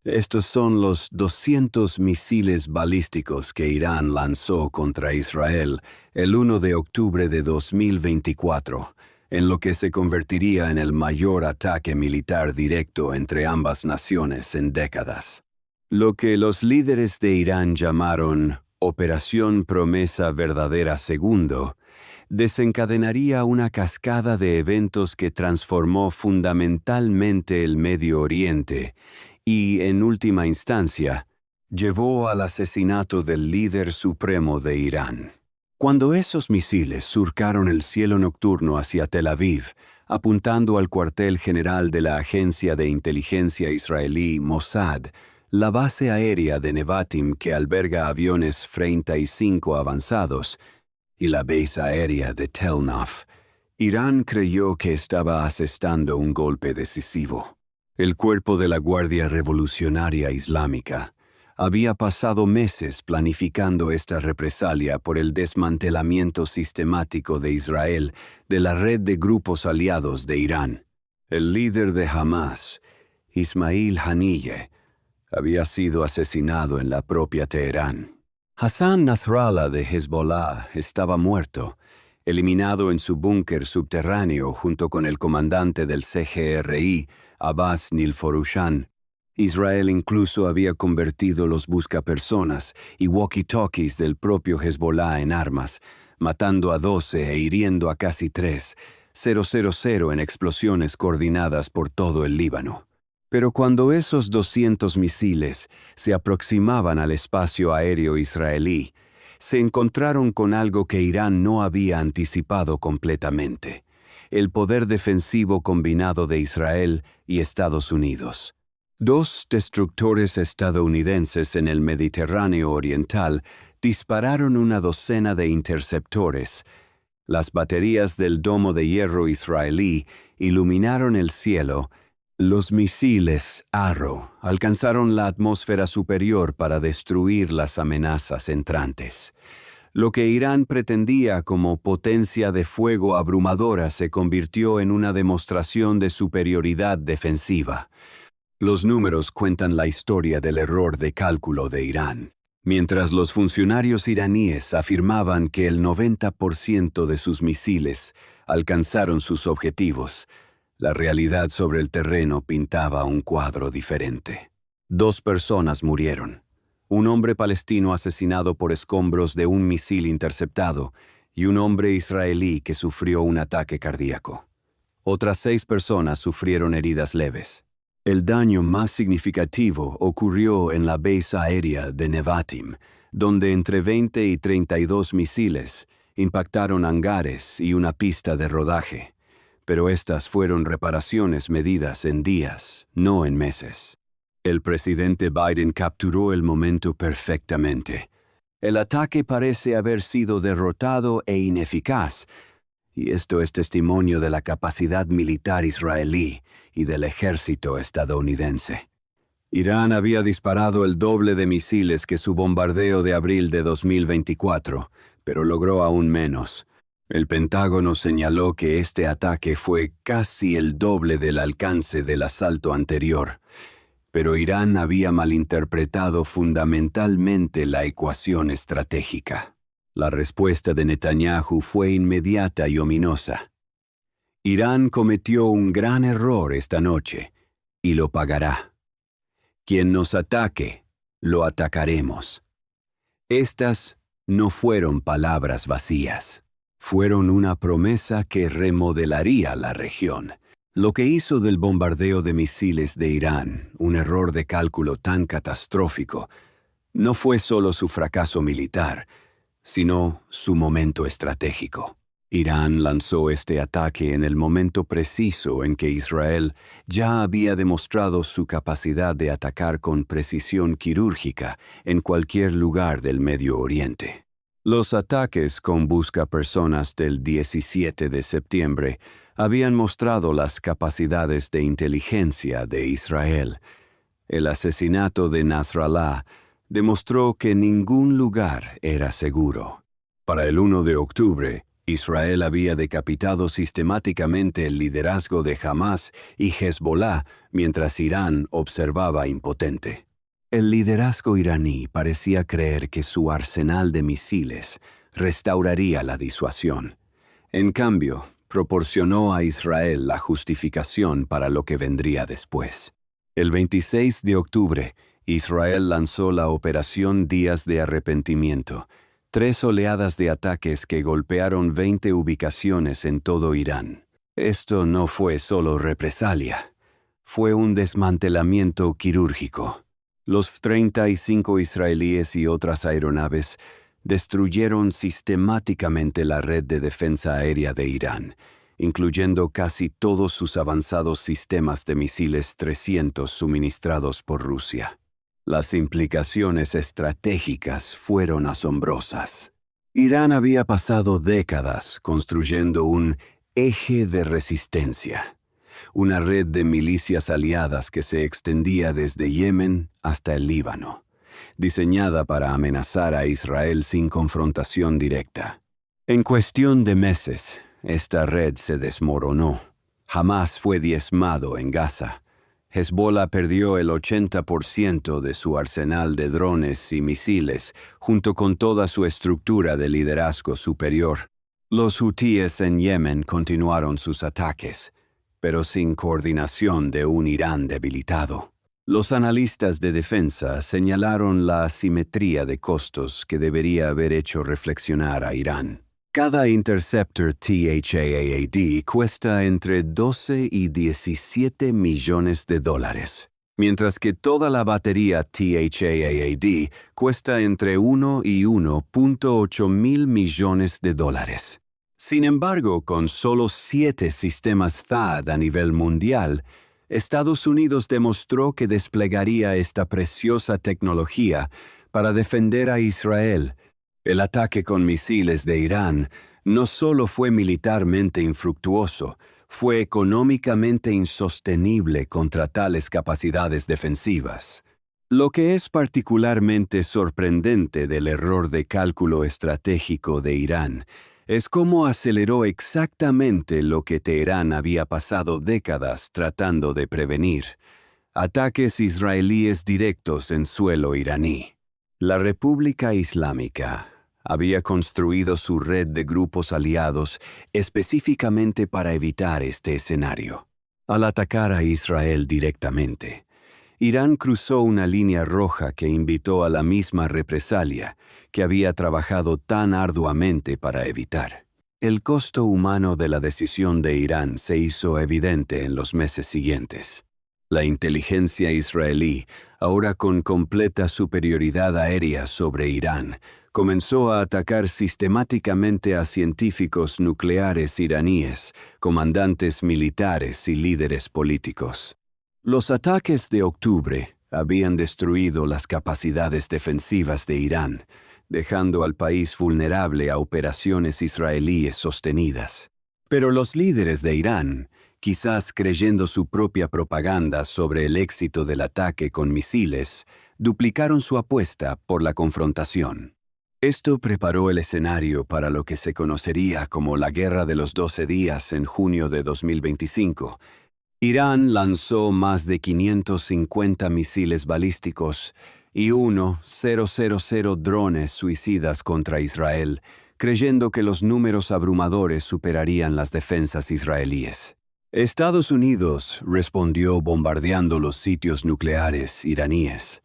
Estos son los 200 misiles balísticos que Irán lanzó contra Israel el 1 de octubre de 2024, en lo que se convertiría en el mayor ataque militar directo entre ambas naciones en décadas. Lo que los líderes de Irán llamaron Operación Promesa Verdadera Segundo, desencadenaría una cascada de eventos que transformó fundamentalmente el Medio Oriente y, en última instancia, llevó al asesinato del líder supremo de Irán. Cuando esos misiles surcaron el cielo nocturno hacia Tel Aviv, apuntando al cuartel general de la agencia de inteligencia israelí Mossad, la base aérea de Nevatim que alberga aviones 35 avanzados, y la base aérea de Tel Naf, Irán creyó que estaba asestando un golpe decisivo. El cuerpo de la Guardia Revolucionaria Islámica había pasado meses planificando esta represalia por el desmantelamiento sistemático de Israel de la red de grupos aliados de Irán. El líder de Hamas, Ismail Haniyeh, había sido asesinado en la propia Teherán. Hassan Nasrallah de Hezbollah estaba muerto, eliminado en su búnker subterráneo junto con el comandante del CGRI, Abbas Nilforushan. Israel incluso había convertido los buscapersonas y walkie-talkies del propio Hezbollah en armas, matando a 12 e hiriendo a casi 3,000 en explosiones coordinadas por todo el Líbano. Pero cuando esos 200 misiles se aproximaban al espacio aéreo israelí, se encontraron con algo que Irán no había anticipado completamente: el poder defensivo combinado de Israel y Estados Unidos. 2 destructores estadounidenses en el Mediterráneo Oriental dispararon una docena de interceptores. Las baterías del domo de hierro israelí iluminaron el cielo. Los misiles Arrow alcanzaron la atmósfera superior para destruir las amenazas entrantes. Lo que Irán pretendía como potencia de fuego abrumadora se convirtió en una demostración de superioridad defensiva. Los números cuentan la historia del error de cálculo de Irán. Mientras los funcionarios iraníes afirmaban que el 90% de sus misiles alcanzaron sus objetivos, la realidad sobre el terreno pintaba un cuadro diferente. 2 personas murieron: un hombre palestino asesinado por escombros de un misil interceptado y un hombre israelí que sufrió un ataque cardíaco. Otras 6 personas sufrieron heridas leves. El daño más significativo ocurrió en la base aérea de Nevatim, donde entre 20 y 32 misiles impactaron hangares y una pista de rodaje. Pero estas fueron reparaciones medidas en días, no en meses. El presidente Biden capturó el momento perfectamente. El ataque parece haber sido derrotado e ineficaz, y esto es testimonio de la capacidad militar israelí y del ejército estadounidense. Irán había disparado el doble de misiles que su bombardeo de abril de 2024, pero logró aún menos. El Pentágono señaló que este ataque fue casi el doble del alcance del asalto anterior, pero Irán había malinterpretado fundamentalmente la ecuación estratégica. La respuesta de Netanyahu fue inmediata y ominosa. Irán cometió un gran error esta noche, y lo pagará. Quien nos ataque, lo atacaremos. Estas no fueron palabras vacías. Fueron una promesa que remodelaría la región. Lo que hizo del bombardeo de misiles de Irán un error de cálculo tan catastrófico no fue solo su fracaso militar, sino su momento estratégico. Irán lanzó este ataque en el momento preciso en que Israel ya había demostrado su capacidad de atacar con precisión quirúrgica en cualquier lugar del Medio Oriente. Los ataques con buscapersonas del 17 de septiembre habían mostrado las capacidades de inteligencia de Israel. El asesinato de Nasrallah demostró que ningún lugar era seguro. Para el 1 de octubre, Israel había decapitado sistemáticamente el liderazgo de Hamás y Hezbolá mientras Irán observaba impotente. El liderazgo iraní parecía creer que su arsenal de misiles restauraría la disuasión. En cambio, proporcionó a Israel la justificación para lo que vendría después. El 26 de octubre, Israel lanzó la Operación Días de Arrepentimiento, 3 oleadas de ataques que golpearon 20 ubicaciones en todo Irán. Esto no fue solo represalia, fue un desmantelamiento quirúrgico. Los 35 israelíes y otras aeronaves destruyeron sistemáticamente la red de defensa aérea de Irán, incluyendo casi todos sus avanzados sistemas de misiles 300 suministrados por Rusia. Las implicaciones estratégicas fueron asombrosas. Irán había pasado décadas construyendo un eje de resistencia, una red de milicias aliadas que se extendía desde Yemen hasta el Líbano, diseñada para amenazar a Israel sin confrontación directa. En cuestión de meses, esta red se desmoronó. Hamás fue diezmado en Gaza. Hezbollah perdió el 80% de su arsenal de drones y misiles, junto con toda su estructura de liderazgo superior. Los hutíes en Yemen continuaron sus ataques, pero sin coordinación de un Irán debilitado. Los analistas de defensa señalaron la asimetría de costos que debería haber hecho reflexionar a Irán. Cada Interceptor THAAD cuesta entre 12 y 17 millones de dólares, mientras que toda la batería THAAD cuesta entre 1 y 1.8 mil millones de dólares. Sin embargo, con solo 7 sistemas THAAD a nivel mundial, Estados Unidos demostró que desplegaría esta preciosa tecnología para defender a Israel. El ataque con misiles de Irán no solo fue militarmente infructuoso, fue económicamente insostenible contra tales capacidades defensivas. Lo que es particularmente sorprendente del error de cálculo estratégico de Irán es cómo aceleró exactamente lo que Teherán había pasado décadas tratando de prevenir: ataques israelíes directos en suelo iraní. La República Islámica había construido su red de grupos aliados específicamente para evitar este escenario. Al atacar a Israel directamente, Irán cruzó una línea roja que invitó a la misma represalia que había trabajado tan arduamente para evitar. El costo humano de la decisión de Irán se hizo evidente en los meses siguientes. La inteligencia israelí, ahora con completa superioridad aérea sobre Irán, comenzó a atacar sistemáticamente a científicos nucleares iraníes, comandantes militares y líderes políticos. Los ataques de octubre habían destruido las capacidades defensivas de Irán, dejando al país vulnerable a operaciones israelíes sostenidas. Pero los líderes de Irán, quizás creyendo su propia propaganda sobre el éxito del ataque con misiles, duplicaron su apuesta por la confrontación. Esto preparó el escenario para lo que se conocería como la Guerra de los 12 días en junio de 2025. Irán lanzó más de 550 misiles balísticos y 1,000 drones suicidas contra Israel, creyendo que los números abrumadores superarían las defensas israelíes. Estados Unidos respondió bombardeando los sitios nucleares iraníes.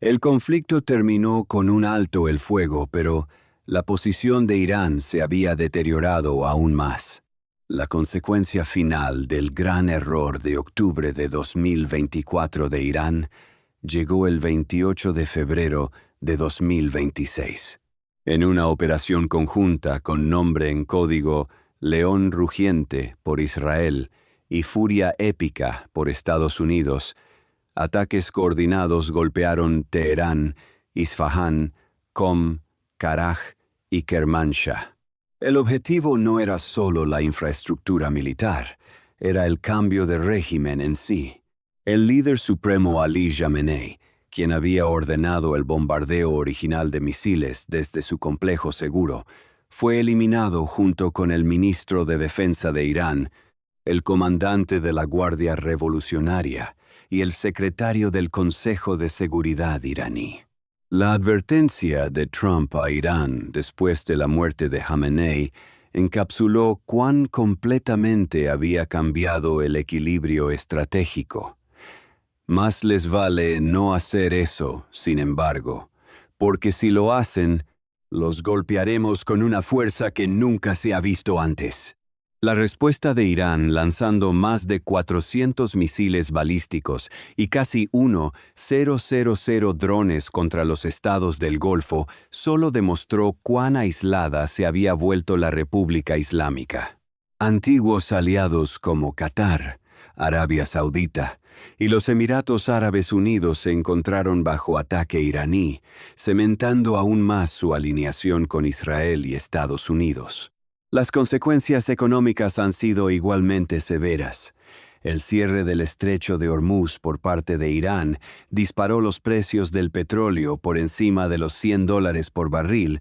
El conflicto terminó con un alto el fuego, pero la posición de Irán se había deteriorado aún más. La consecuencia final del gran error de octubre de 2024 de Irán llegó el 28 de febrero de 2026. En una operación conjunta con nombre en código León Rugiente por Israel y Furia Épica por Estados Unidos, ataques coordinados golpearon Teherán, Isfahán, Qom, Karaj y Kermanshah. El objetivo no era solo la infraestructura militar, era el cambio de régimen en sí. El líder supremo Ali Khamenei, quien había ordenado el bombardeo original de misiles desde su complejo seguro, fue eliminado junto con el ministro de Defensa de Irán, el comandante de la Guardia Revolucionaria y el secretario del Consejo de Seguridad iraní. La advertencia de Trump a Irán después de la muerte de Jamenei encapsuló cuán completamente había cambiado el equilibrio estratégico. Más les vale no hacer eso, sin embargo, porque si lo hacen, los golpearemos con una fuerza que nunca se ha visto antes. La respuesta de Irán, lanzando más de 400 misiles balísticos y casi 1,000 drones contra los estados del Golfo, solo demostró cuán aislada se había vuelto la República Islámica. Antiguos aliados como Qatar, Arabia Saudita y los Emiratos Árabes Unidos se encontraron bajo ataque iraní, cementando aún más su alineación con Israel y Estados Unidos. Las consecuencias económicas han sido igualmente severas. El cierre del estrecho de Hormuz por parte de Irán disparó los precios del petróleo por encima de los $100 por barril,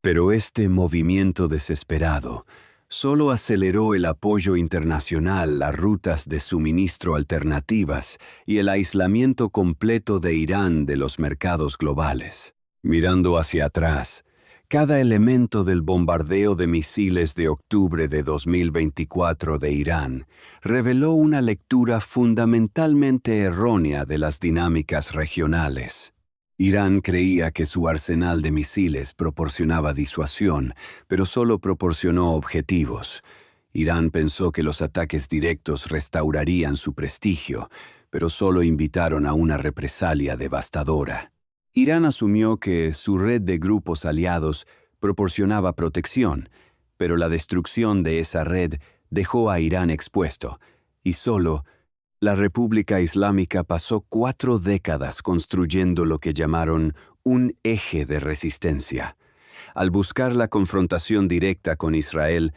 pero este movimiento desesperado solo aceleró el apoyo internacional a rutas de suministro alternativas y el aislamiento completo de Irán de los mercados globales. Mirando hacia atrás, cada elemento del bombardeo de misiles de octubre de 2024 de Irán reveló una lectura fundamentalmente errónea de las dinámicas regionales. Irán creía que su arsenal de misiles proporcionaba disuasión, pero solo proporcionó objetivos. Irán pensó que los ataques directos restaurarían su prestigio, pero solo invitaron a una represalia devastadora. Irán asumió que su red de grupos aliados proporcionaba protección, pero la destrucción de esa red dejó a Irán expuesto, y solo la República Islámica pasó 4 décadas construyendo lo que llamaron un eje de resistencia. Al buscar la confrontación directa con Israel,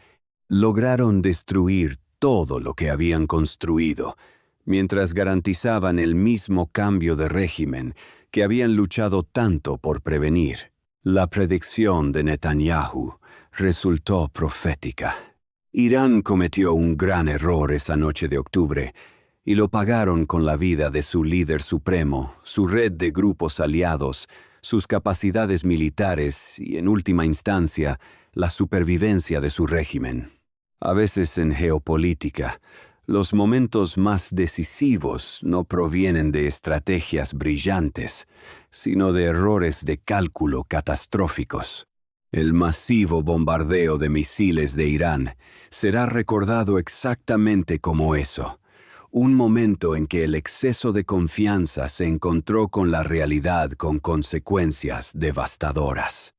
lograron destruir todo lo que habían construido, mientras garantizaban el mismo cambio de régimen que habían luchado tanto por prevenir. La predicción de Netanyahu resultó profética. Irán cometió un gran error esa noche de octubre, y lo pagaron con la vida de su líder supremo, su red de grupos aliados, sus capacidades militares y, en última instancia, la supervivencia de su régimen. A veces en geopolítica, los momentos más decisivos no provienen de estrategias brillantes, sino de errores de cálculo catastróficos. El masivo bombardeo de misiles de Irán será recordado exactamente como eso. Un momento en que el exceso de confianza se encontró con la realidad con consecuencias devastadoras.